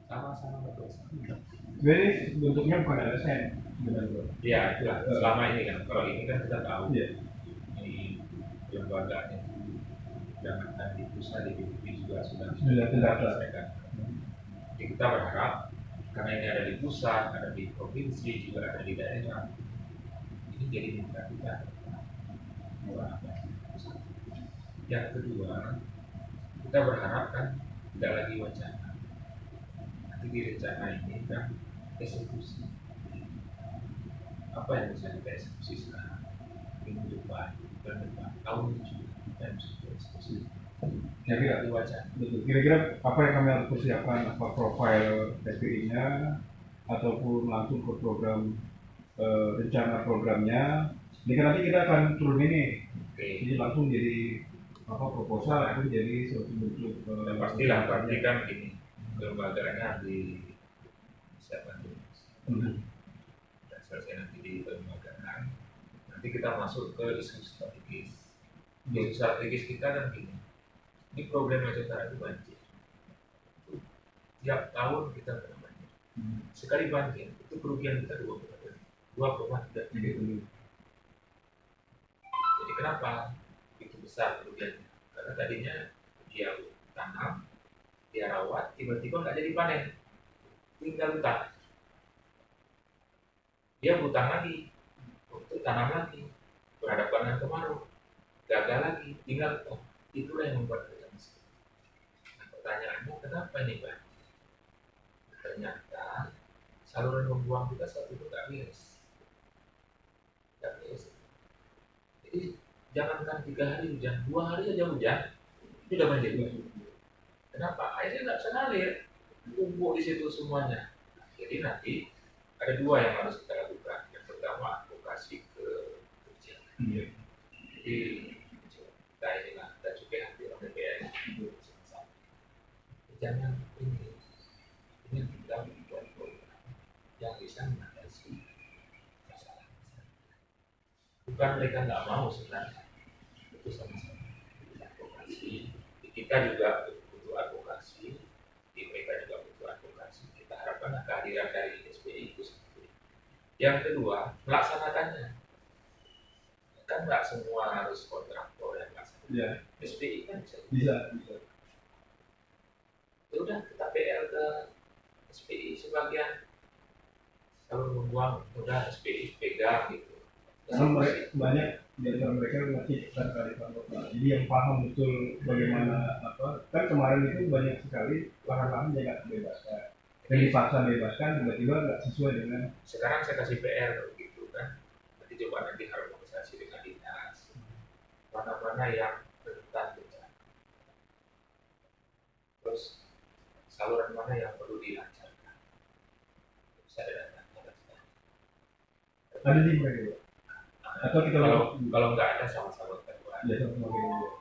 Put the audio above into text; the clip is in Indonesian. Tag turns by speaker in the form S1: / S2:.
S1: sama-sama berdosa.
S2: Jadi bentuknya bukan LSM, benar-benar.
S1: Iya, itulah selama ini kan. Kalau ini kan kita tahu
S2: Iya.
S1: ini lembaganya jangan di pusat di BPP juga sudah
S2: terdaftar.
S1: Jadi kita berharap karena ini ada di pusat, ada di provinsi, juga ada di daerah, ini jadi mitra kita. Yang kedua, kita berharap kan tidak lagi wacana. Nanti di rencana ini kan eksekusi. Apa yang bisa kita eksekusi sekarang? Minggu depan, bulan depan, tahun ini juga kita bisa eksekusi.
S2: Kira-kira
S1: wacana.
S2: Kira-kira apa yang kami harus persiapkan? Apa profil SPI-nya ataupun langsung ke program rencana programnya? Ini kan nanti kita akan turun ini. Jadi langsung jadi proposal itu jadi suatu bentuk
S1: pastilah berarti kan ini lembaganya di siapa dulu dan selesai nanti di kelembagaan, nanti kita masuk ke isu strategis. Isu strategis kita kan gini, ini problem Jakarta itu banjir, tiap tahun kita kena banjir. Sekali banjir itu kerugian kita 2,3 triliun. Jadi kenapa itu besar kerugiannya? Karena tadinya dia tanam, dia rawat, tiba-tiba nggak jadi panen, tinggal hutang. Dia hutang lagi untuk tanam lagi, berhadapan dengan kemarau, gagal lagi, tinggal hutang. Itulah yang membuat kita miskin. Nah, pertanyaannya kenapa ini Pak? Ternyata saluran pembuang kita saat itu nggak beres. Jadi jangankan 3 hari hujan, 2 hari aja hujan, itu udah banjir. Kenapa? Airnya nggak bisa ngalir, tumpuk di situ semuanya. Jadi nanti ada 2 yang harus kita lakukan. Yang pertama advokasi ke kerja. Jadi kita inilah, kita juga hadir DPR itu jangan ini kita membuat program yang bisa mengatasi masalah. Bukan mereka nggak mau sebenarnya, itu sama-sama advokasi. Kita juga butuh advokasi, mereka juga butuh advokasi. Kita harapkan kehadiran dari SPI itu sendiri. Yang kedua, melaksanakannya. Kan nggak semua harus kontraktor yang melaksanakan.
S2: Ya.
S1: SPI kan
S2: bisa.
S1: Ya udah, kita PL ke SPI sebagian. Kalau membuang, udah SPI pegang gitu.
S2: Karena banyak di antara mereka masih terkait jadi yang paham betul bagaimana kan kemarin itu banyak sekali lahan-lahan yang nggak dibebaskan dan dipaksa bebaskan tiba-tiba nggak sesuai dengan.
S1: Sekarang saya kasih PR begitu kan, nanti coba harmonisasi dengan dinas mana-mana yang rentan bencana, terus saluran mana yang perlu dilancarkan, bisa ada data.
S2: Ada di mereka atau kita
S1: kalau nggak ada sama-sama kita buat.
S2: Ya, sama-sama.